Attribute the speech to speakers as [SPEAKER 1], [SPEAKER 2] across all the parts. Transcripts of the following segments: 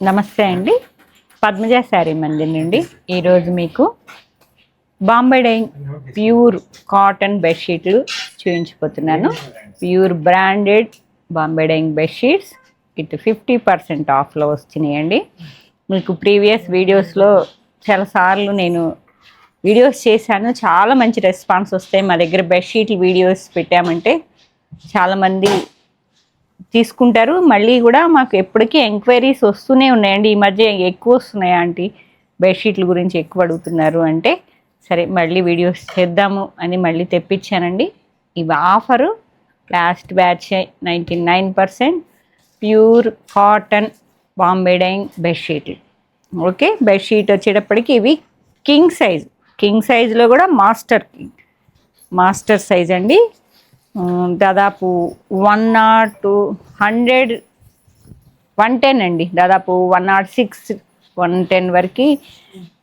[SPEAKER 1] నమస్తే అండి. పద్మజ శారీ మందిర్ నుండి ఈరోజు మీకు బాంబే డైయింగ్ ప్యూర్ కాటన్ బెడ్షీట్లు చూపించిపోతున్నాను. Pure branded Bombay Dyeing bedsheets ఇటు 50% ఆఫ్లో వచ్చినాయండి. మీకు ప్రీవియస్ వీడియోస్లో చాలాసార్లు నేను వీడియోస్ చేశాను, చాలా మంచి రెస్పాన్స్ వస్తాయి. మా దగ్గర బెడ్షీట్లు వీడియోస్ పెట్టామంటే చాలామంది తీసుకుంటారు. మళ్ళీ కూడా మాకు ఎప్పటికీ ఎంక్వైరీస్ వస్తూనే ఉన్నాయండి. ఈ మధ్య ఎక్కువ వస్తున్నాయి ఆంటీ, బెడ్షీట్ల గురించి ఎక్కువ అడుగుతున్నారు అంటే సరే మళ్ళీ వీడియోస్ చేద్దాము అని మళ్ళీ తెప్పించానండి. ఇవి offer last batch 99% pure cotton Bombay Dyeing బెడ్షీట్లు. ఓకే, బెడ్షీట్ వచ్చేటప్పటికి ఇవి కింగ్ సైజులో కూడా మాస్టర్ సైజ్ అండి. దాదాపు 100 100 110 అండి, దాదాపు 106 110 వరకు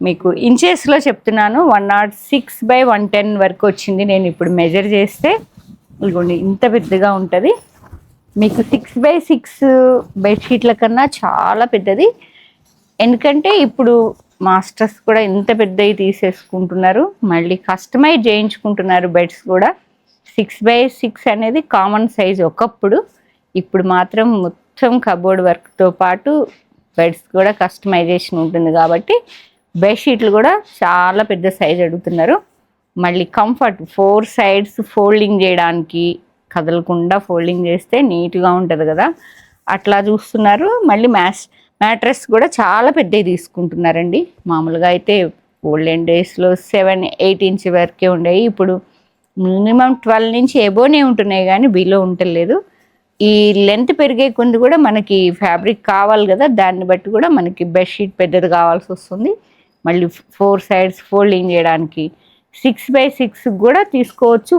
[SPEAKER 1] మీకు ఇంచెస్లో చెప్తున్నాను. 106/110 వరకు వచ్చింది. నేను ఇప్పుడు మెజర్ చేస్తే ఇదిగోండి ఇంత పెద్దగా ఉంటుంది. మీకు 6/6 బెడ్షీట్ల కన్నా చాలా పెద్దది. ఎందుకంటే ఇప్పుడు మాస్టర్స్ కూడా ఇంత పెద్దవి తీసేసుకుంటున్నారు, మళ్ళీ కస్టమైజ్ చేయించుకుంటున్నారు బెడ్స్ కూడా. 6/6 అనేది కామన్ సైజ్ ఒకప్పుడు, ఇప్పుడు మాత్రం మొత్తం కబోర్డ్ వర్క్తో పాటు బెడ్స్ కూడా కస్టమైజేషన్ ఉంటుంది కాబట్టి బెడ్షీట్లు కూడా చాలా పెద్ద సైజ్ అడుగుతున్నారు. మళ్ళీ కంఫర్ట్ 4 సైడ్స్ ఫోల్డింగ్ చేయడానికి, కదలకుండా ఫోల్డింగ్ చేస్తే నీట్గా ఉంటుంది కదా, అట్లా చూస్తున్నారు. మళ్ళీ మ్యాట్రెస్ కూడా చాలా పెద్దవి తీసుకుంటున్నారండి. మామూలుగా అయితే ఓల్డెన్ డేస్లో 7-8 ఇంచ్ వరకే ఉండేవి, ఇప్పుడు మినిమం 12 నుంచి ఎబోనే ఉంటున్నాయి కానీ బిలో ఉండలేదు. ఈ లెంత్ పెరిగే కొంది కూడా మనకి ఫ్యాబ్రిక్ కావాలి కదా, దాన్ని బట్టి కూడా మనకి బెడ్షీట్ పెద్దది కావాల్సి వస్తుంది. మళ్ళీ 4 సైడ్స్ ఫోల్డింగ్ చేయడానికి 6/6 కూడా తీసుకోవచ్చు.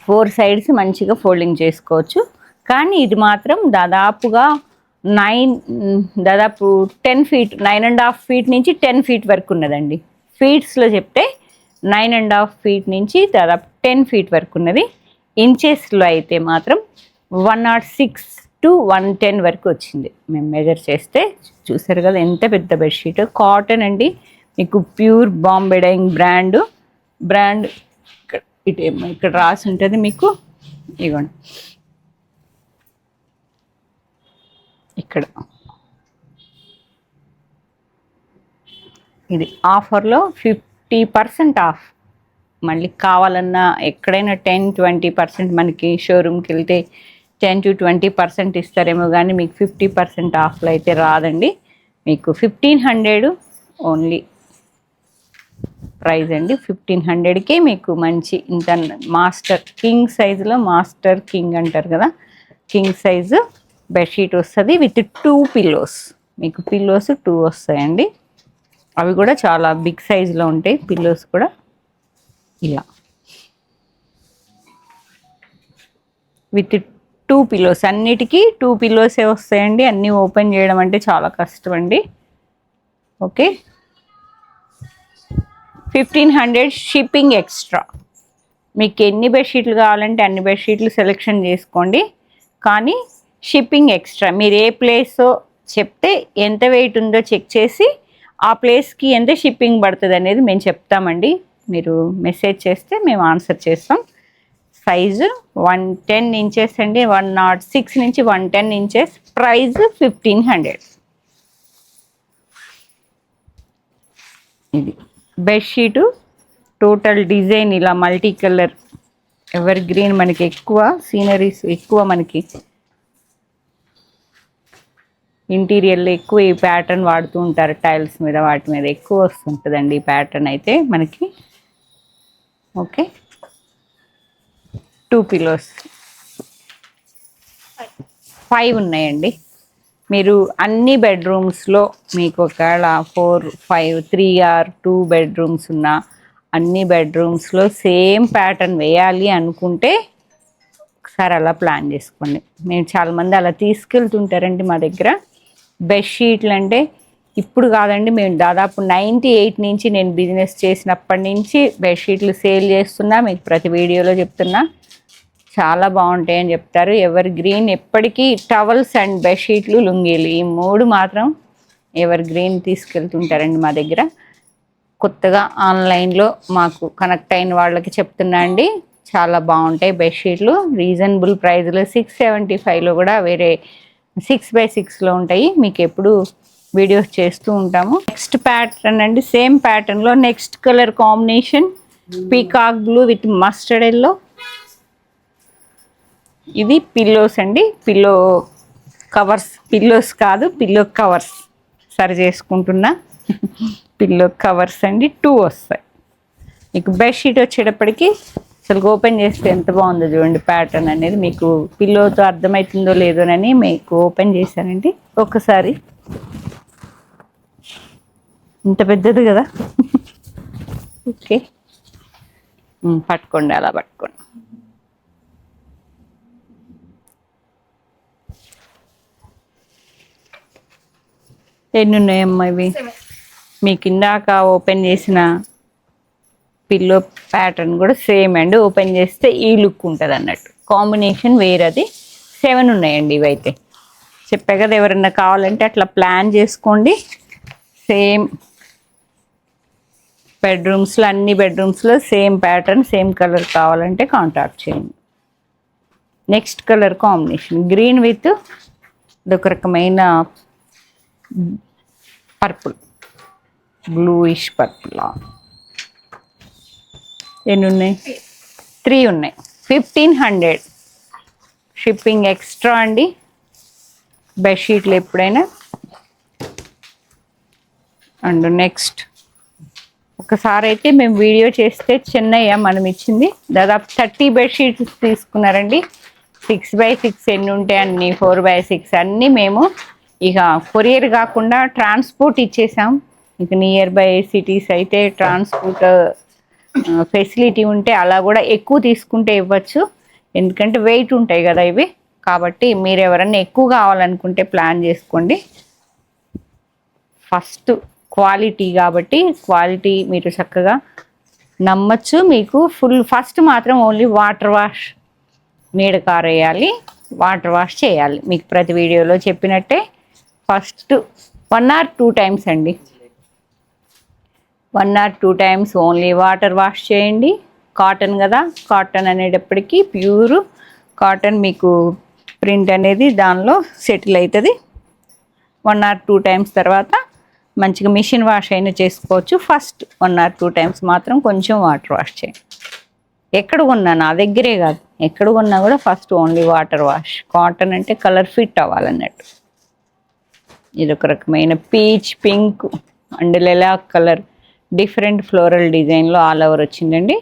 [SPEAKER 1] 4 సైడ్స్ మంచిగా ఫోల్డింగ్ చేసుకోవచ్చు. కానీ ఇది మాత్రం దాదాపుగా 10 ఫీట్ 9.5 ఫీట్ నుంచి 10 ఫీట్ వరకు ఉన్నదండి. ఫీట్స్లో చెప్తే 9.5 ఫీట్ నుంచి దాదాపు 10 ఫీట్ వరకు ఉన్నది. ఇంచెస్లో అయితే మాత్రం 106 to 110 వరకు వచ్చింది. మేము మెజర్ చేస్తే చూసారు కదా ఎంత పెద్ద బెడ్షీట్. కాటన్ అండి, మీకు ప్యూర్ బాంబే డైయింగ్ బ్రాండ్ ఇక్కడ రాసి ఉంటుంది మీకు. ఇగోండి ఇక్కడ ఇది ఆఫర్లో 50% ఆఫ్. మళ్ళీ కావాలన్నా ఎక్కడైనా 10-20% మనకి షోరూమ్కి వెళ్తే 10 to 20% ఇస్తారేమో కానీ మీకు 50% ఆఫ్లో అయితే రాదండి. మీకు 1500 ఓన్లీ ప్రైస్ అండి. 1500కే మీకు మంచి ఇంత మాస్టర్ కింగ్ సైజులో, మాస్టర్ కింగ్ అంటారు కదా, కింగ్ సైజు బెడ్షీట్ వస్తుంది విత్ 2 పిల్లోస్. మీకు పిల్లోస్ 2 వస్తాయండి. అవి కూడా చాలా బిగ్ సైజులో ఉంటాయి పిల్లోస్ కూడా. ఇలా విత్ 2 పిల్లోస్, అన్నిటికీ 2 పిల్లోసే వస్తాయండి. అన్నీ ఓపెన్ చేయడం అంటే చాలా కష్టం అండి. Okay, 1500 shipping extra. మీకు ఎన్ని బెడ్షీట్లు కావాలంటే అన్ని బెడ్షీట్లు సెలెక్షన్ చేసుకోండి, కానీ షిప్పింగ్ ఎక్స్ట్రా. మీరు ఏ ప్లేసో చెప్తే ఎంత వెయిట్ ఉందో చెక్ చేసి ఆ ప్లేస్కి ఎంత షిప్పింగ్ పడుతుంది అనేది మేము చెప్తామండి. మీరు మెసేజ్ చేస్తే మేము ఆన్సర్ చేస్తాం. సైజు 110 ఇంచెస్ అండి, 106 నుంచి 110 ఇంచెస్. ప్రైస్ 1500. ఇది బెడ్షీటు టోటల్ డిజైన్ ఇలా మల్టీ కలర్ ఎవర్ గ్రీన్. మనకి ఎక్కువ సీనరీస్, ఎక్కువ మనకి ఇంటీరియర్లో ఎక్కువ ఈ ప్యాటర్న్ వాడుతూ ఉంటారు. టైల్స్ మీద వాటి మీద ఎక్కువ వస్తుంటుందండి ఈ ప్యాటర్న్ అయితే మనకి. ఓకే, 2 పిల్లోస్ 5 ఉన్నాయండి. మీరు అన్ని బెడ్రూమ్స్లో మీకు ఒకవేళ 4, 5, 3 or 2 బెడ్రూమ్స్ ఉన్న అన్ని బెడ్రూమ్స్లో సేమ్ ప్యాటర్న్ వేయాలి అనుకుంటే ఒకసారి అలా ప్లాన్ చేసుకోండి. మేము చాలామంది అలా తీసుకెళ్తుంటారండి మా దగ్గర బెడ్షీట్లు. అంటే ఇప్పుడు కాదండి, మేము దాదాపు 98 నుంచి నేను బిజినెస్ చేసినప్పటి నుంచి బెడ్షీట్లు సేల్ చేస్తున్నా. మీకు ప్రతి వీడియోలో చెప్తున్నా, చాలా బాగుంటాయి అని చెప్తారు. ఎవర్ గ్రీన్ ఎప్పటికీ టవల్స్ అండ్ బెడ్షీట్లు లుంగీలు ఈ 3 మాత్రం ఎవర్ గ్రీన్ తీసుకెళ్తుంటారండి మా దగ్గర. కొత్తగా ఆన్లైన్లో మాకు కనెక్ట్ అయిన వాళ్ళకి చెప్తున్నా అండి, చాలా బాగుంటాయి బెడ్షీట్లు. రీజనబుల్ ప్రైస్లో 675లో కూడా వేరే 6x6లో ఉంటాయి. మీకు ఎప్పుడు వీడియోస్ చేస్తూ ఉంటాము. నెక్స్ట్ ప్యాటర్న్ అండి, సేమ్ ప్యాటర్న్లో next colour combination peacock blue with mustard yellow. ఇది పిల్లోస్ అండి, పిల్లో కవర్స్, పిల్లోస్ కాదు పిల్లో కవర్స్, సరి చేసుకుంటున్నా. పిల్లో కవర్స్ అండి 2 వస్తాయి మీకు. బెడ్షీట్ వచ్చేటప్పటికి అసలు ఓపెన్ చేస్తే ఎంత బాగుందో చూడండి ప్యాటర్న్ అనేది. మీకు పిల్లోతో అర్థమవుతుందో లేదోనని మీకు ఓపెన్ చేశానండి ఒకసారి. ఇంత పెద్దది కదా. ఓకే, పట్టుకోండి, అలా పట్టుకోండి. ఎన్ని ఉన్నాయమ్మా ఇవి? మీకు ఇందాక ఓపెన్ చేసిన పిల్లో ప్యాటర్న్ కూడా సేమ్ అండి. ఓపెన్ చేస్తే ఈ లుక్ ఉంటుంది అన్నట్టు, కాంబినేషన్ వేరేది. 7 ఉన్నాయండి ఇవైతే. చెప్పా కదా, ఎవరన్నా కావాలంటే అట్లా ప్లాన్ చేసుకోండి. సేమ్ బెడ్రూమ్స్లో, అన్ని బెడ్రూమ్స్లో సేమ్ ప్యాటర్న్ సేమ్ కలర్ కావాలంటే కాంటాక్ట్ చేయండి. Next colour combination green with ఇదొక రకమైన పర్పుల్, బ్లూయిష్ పర్పుల్. ఎన్ని ఉన్నాయి? 3 ఉన్నాయి. 1500 షిప్పింగ్ ఎక్స్ట్రా అండి బెడ్షీట్లు ఎప్పుడైనా. అండ్ నెక్స్ట్ ఒకసారి అయితే మేము వీడియో చేస్తే చెన్నయ్య మనం ఇచ్చింది దాదాపు 30 బెడ్షీట్స్ తీసుకున్నారండి. 6x6 ఎన్ని ఉంటాయి అన్ని, 4x6 అన్నీ మేము ఇక కొరియర్ కాకుండా ట్రాన్స్పోర్ట్ ఇచ్చేసాం. ఇక నియర్ బై సిటీస్ అయితే ట్రాన్స్పోర్ట్ ఫెసిలిటీ ఉంటే అలా కూడా ఎక్కువ తీసుకుంటే ఇవ్వచ్చు. ఎందుకంటే వెయిట్ ఉంటాయి కదా ఇవి. కాబట్టి మీరు ఎవరన్నా ఎక్కువ కావాలనుకుంటే ప్లాన్ చేసుకోండి. ఫస్ట్ క్వాలిటీ కాబట్టి క్వాలిటీ మీరు చక్కగా నమ్మచ్చు. మీకు ఫస్ట్ మాత్రం ఓన్లీ వాటర్ వాష్, నీడ కారేయాలి, వాటర్ వాష్ చేయాలి. మీకు ప్రతి వీడియోలో చెప్పినట్టే ఫస్ట్ 1 or 2 టైమ్స్ అండి, 1 or 2 times only water wash చేయండి. కాటన్ కదా, కాటన్ అనేటప్పటికీ ప్యూర్ కాటన్, మీకు ప్రింట్ అనేది దానిలో సెటిల్ అవుతుంది. 1 or 2 టైమ్స్ తర్వాత మంచిగా మిషన్ వాష్ అయినా చేసుకోవచ్చు. ఫస్ట్ 1 or 2 టైమ్స్ మాత్రం కొంచెం వాటర్ వాష్ చేయండి. ఎక్కడ కొన్నా, నా దగ్గరే కాదు, ఎక్కడ కొన్నా కూడా first only water wash. Cotton అంటే కలర్ ఫిట్ అవ్వాలన్నట్టు. ఇది ఒక రకమైన peach pink and lilac colour, different floral డిజైన్లో ఆల్ ఓవర్ వచ్చిందండి.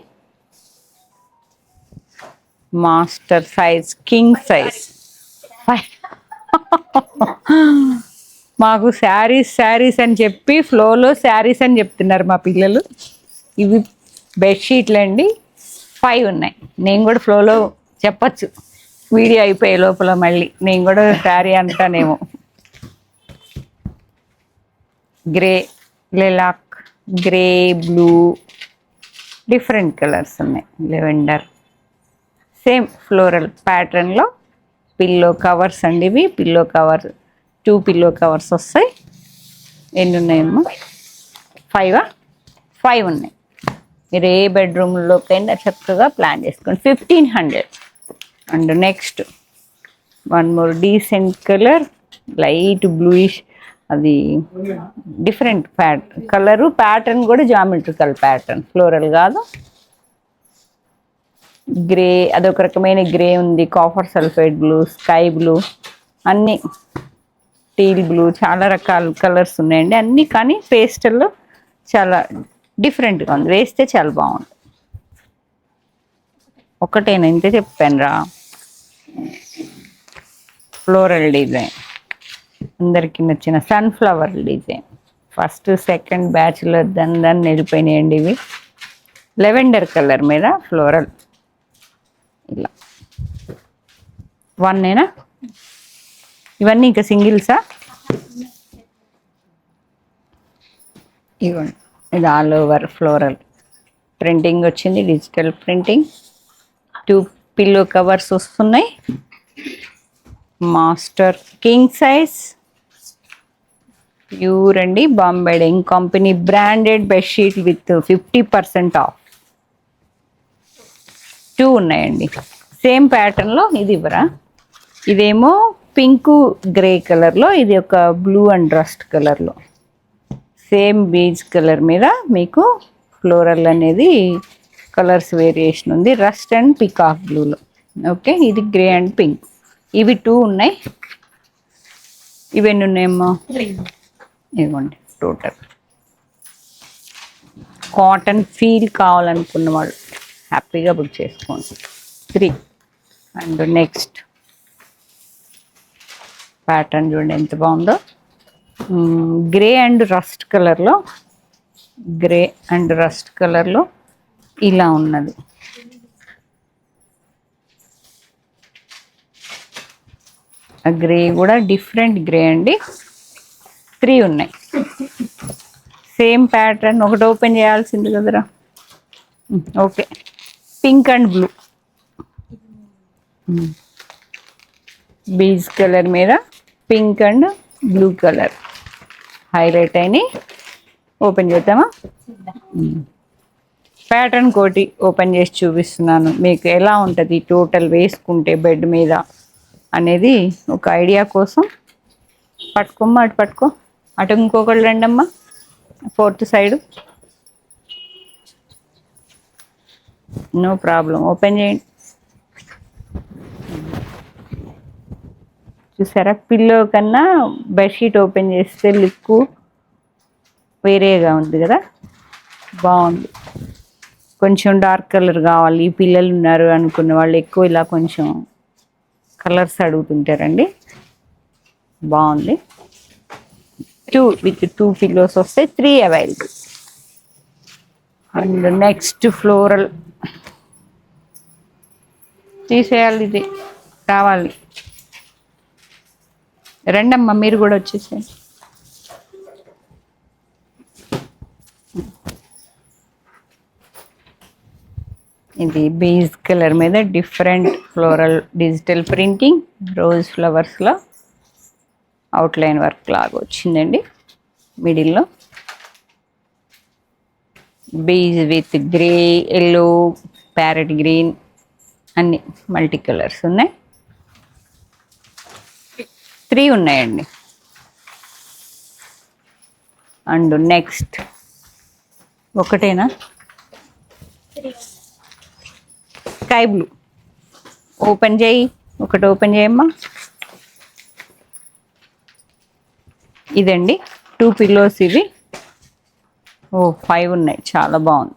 [SPEAKER 1] Master size, king size. మాకు శారీస్ అని చెప్పి ఫ్లోలో శారీస్ అని చెప్తున్నారు మా పిల్లలు. ఇవి బెడ్షీట్లు అండి, 5 ఉన్నాయి. నేను కూడా ఫ్లోలో చెప్పచ్చు వీడియో అయిపోయే లోపల, మళ్ళీ నేను కూడా శారీ అంటానేమో. Grey, lilac, grey, blue, different colours ఉన్నాయి. లెవెండర్, సేమ్ ఫ్లోరల్ ప్యాటర్న్లో పిల్లో కవర్స్ అండి ఇవి. పిల్లో కవర్ 2 పిల్లో కవర్స్ వస్తాయి. ఎన్ని ఉన్నాయమ్మా? 5 ఉన్నాయి. మీరు ఏ బెడ్రూమ్లోకైనా చక్కగా ప్లాన్ చేసుకోండి. 1500. And next 1 more decent colour, light bluish, అది డిఫరెంట్ కలరు. ప్యాటర్న్ కూడా జామెట్రికల్ ప్యాటర్న్, ఫ్లోరల్ కాదు. గ్రే, అదొక రకమైన గ్రే ఉంది. Copper sulphide blue, sky blue, అన్నీ టీల్ బ్లూ, చాలా రకాల కలర్స్ ఉన్నాయండి అన్నీ. కానీ పేస్టల్లో చాలా డిఫరెంట్గా ఉంది, వేస్తే చాలా బాగుంది. ఒకటేనా? ఇంతే చెప్పాను రా. ఫ్లోరల్ డిజైన్, అందరికీ నచ్చిన సన్ఫ్లవర్ డిజైన్. ఫస్ట్ సెకండ్ బ్యాచ్లో దాన్ని వెళ్ళిపోయినాయండి ఇవి. లెవెండర్ కలర్ మీద ఫ్లోరల్ ఇలా. 1 ఇవన్నీ ఇంకా సింగిల్సా? ఇవ్వండి, ఇది ఆల్ ఓవర్ ఫ్లోరల్ ప్రింటింగ్ వచ్చింది, డిజిటల్ ప్రింటింగ్. 2 పిల్లో కవర్స్ వస్తున్నాయి. మాస్టర్ కింగ్ సైజ్ ప్యూర్ అండి, Bombay Dyeing company branded bedsheet with 50% off. 2 ఉన్నాయండి. సేమ్ ప్యాటర్న్లో ఇది ఇవ్వరా, ఇదేమో పింక్ గ్రే కలర్లో, ఇది ఒక బ్లూ అండ్ రస్ట్ కలర్లో. సేమ్ బీజ్ కలర్ మీద మీకు ఫ్లోరల్ అనేది కలర్స్ వేరియేషన్ ఉంది, రస్ట్ అండ్ పికాక్ బ్లూలో. ఓకే, ఇది గ్రే అండ్ పింక్. ఇవి 2 ఉన్నాయి. ఇవన్నీ ఉన్నాయమ్మా? ఇవ్వండి. టోటల్ కాటన్ ఫీల్ కావాలనుకున్న వాళ్ళు హ్యాపీగా బుక్ చేసుకోండి. 3. అండ్ నెక్స్ట్ ప్యాటర్న్ చూడండి ఎంత బాగుందో, గ్రే అండ్ రస్ట్ కలర్లో, గ్రే అండ్ రస్ట్ కలర్లో ఇలా ఉన్నది. ఆ గ్రే కూడా డిఫరెంట్ గ్రే అండి. 3 ఉన్నాయి. Same pattern. ఒకటి ఓపెన్ చేయాల్సింది కదరా. Okay, pink and blue, beige colour మీద pink and blue colour highlight అయినాయి. ఓపెన్ చేద్దామా? ప్యాటర్న్ కోటి ఓపెన్ చేసి చూపిస్తున్నాను మీకు ఎలా ఉంటుంది టోటల్ వేసుకుంటే బెడ్ మీద అనేది ఒక ఐడియా కోసం. పట్టుకోమ్మా, అటు పట్టుకో, అటు ఇంకొకళ్ళు రండమ్మా, 4th side. No problem, open చేయండి. చూసారా, పిల్లో కన్నా బెడ్షీట్ ఓపెన్ చేస్తే లుక్ వేరేగా ఉంది కదా, బాగుంది. కొంచెం డార్క్ కలర్ కావాలి, పిల్లలు ఉన్నారు అనుకున్న వాళ్ళు ఎక్కువ ఇలా కొంచెం కలర్స్ అడుగుతుంటారండి. బాగుంది. 2 విత్ 2 పిల్లోస్ వస్తే 3 అవైలబుల్. అండ్ నెక్స్ట్ ఫ్లోరల్ తీసేయాలి, ఇది కావాలి. రండమ్మా, మీరు కూడా వచ్చేసేయండి. ఇది బేజ్ కలర్ మీద different floral digital printing, rose ఫ్లవర్స్లో అవుట్లైన్ వర్క్ లాగా వచ్చిందండి. మిడిల్లో beige with grey, yellow, parrot green అన్ని మల్టీ కలర్స్ ఉన్నాయి. 3 ఉన్నాయండి. అండ్ నెక్స్ట్ ఒకటేనా? స్కై బ్లూ ఓపెన్ చేయి, ఒకటి ఓపెన్ చేయమ్మా. ఇదండి 2 పిల్లోస్ ఇవి. 5 ఉన్నాయి, చాలా బాగుంది.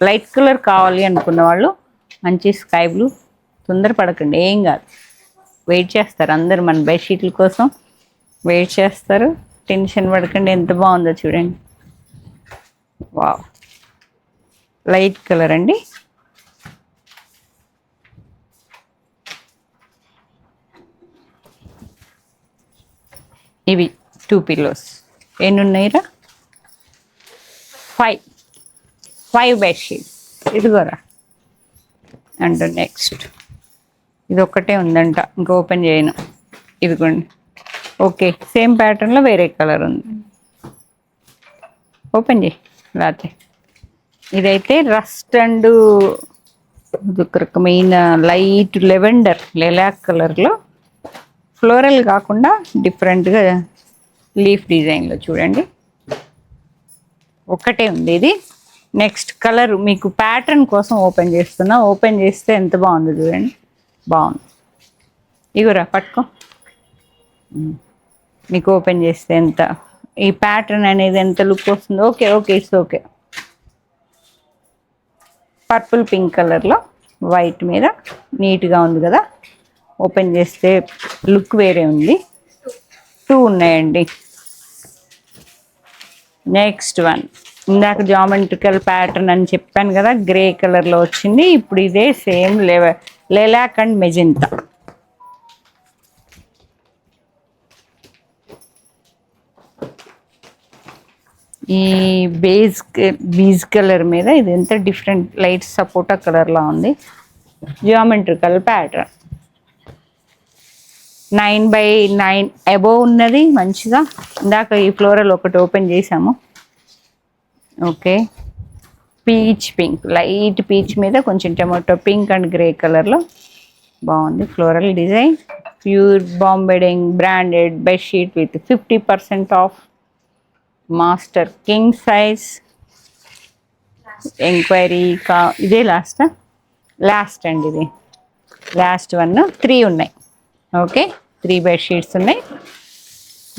[SPEAKER 1] లైట్ కలర్ కావాలి అనుకున్న వాళ్ళు మంచి స్కై బ్లూ. తొందరపడకండి, ఏం కాదు, వెయిట్ చేస్తారు అందరు మన బెడ్షీట్ల కోసం వెయిట్ చేస్తారు. టెన్షన్ పడకండి, ఎంత బాగుందో చూడండి. వావ్, లైట్ కలర్ అండి. ఇవి 2 పిల్లోస్. ఎన్ని ఉన్నాయిరా? 5 బెడ్షీట్. ఇదిగోరా. అండ్ నెక్స్ట్ ఇది ఒక్కటే ఉందంట, ఇంకా ఓపెన్ చేయను. ఇదిగోండి. ఓకే, సేమ్ ప్యాటర్న్లో వేరే కలర్ ఉంది. ఓపెన్ చేయి లేకపోతే. ఇదైతే రస్ట్ అండ్ ఒక రకమైన లైట్ లెవెండర్ లెలాక్ కలర్లో ఫ్లోరల్ కాకుండా డిఫరెంట్గా లీఫ్ డిజైన్లో చూడండి. ఒక్కటే ఉంది ఇది. నెక్స్ట్ కలర్ మీకు ప్యాటర్న్ కోసం ఓపెన్ చేస్తున్నా. ఓపెన్ చేస్తే ఎంత బాగుంది చూడండి, బాగుంది. ఇగురా పట్టుకో, మీకు ఓపెన్ చేస్తే ఎంత ఈ ప్యాటర్న్ అనేది ఎంత లుక్ వస్తుందో. Okay okay, it's okay. Purple pink కలర్లో వైట్ మీద నీట్గా ఉంది కదా. ఓపెన్ చేస్తే లుక్ వేరే ఉంది. 2 ఉన్నాయండి. నెక్స్ట్ వన్, ఇందాక జామెట్రికల్ ప్యాటర్న్ అని చెప్పాను కదా, గ్రే కలర్లో వచ్చింది. ఇప్పుడు ఇదే సేమ్ లెలాక్ అండ్ మెజెంతా. ఈ బీజ్ కలర్ మీద ఇది ఎంత డిఫరెంట్ లైట్ సపోటా కలర్లా ఉంది. జియోమెట్రికల్ ప్యాటర్న్ 9x9 అబోవ్ ఉన్నది మంచిగా. ఇందాక ఈ ఫ్లోరల్ ఒకటి ఓపెన్ చేసాము. Okay, peach pink, light peach మీద కొంచెం టమాటో పింక్ అండ్ గ్రే కలర్లో బాగుంది floral design. Pure Bombay Dyeing branded bedsheet with 50% off. Master king size. Enquiry ఇదే లాస్ట్ అండి, ఇది లాస్ట్ 1 3 ఉన్నాయి. ఓకే, 3 బెడ్షీట్స్ ఉన్నాయి.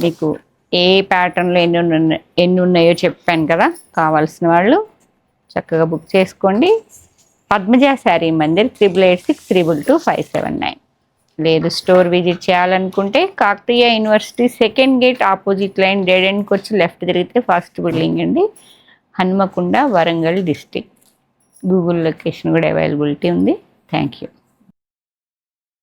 [SPEAKER 1] మీకు ఏ ప్యాటర్న్లో ఎన్ని ఉన్నాయో చెప్పాను కదా, కావాల్సిన వాళ్ళు చక్కగా బుక్ చేసుకోండి. పద్మజ శారీ మందిర్ 8886222579. లేదు స్టోర్ విజిట్ చేయాలనుకుంటే Kakatiya university second gate opposite line dead ఎండ్కి వచ్చి లెఫ్ట్ తిరిగితే ఫస్ట్ బిల్డింగ్ అండి, Hanamkonda Warangal district. Google location కూడా అవైలబిలిటీ ఉంది. Thank you.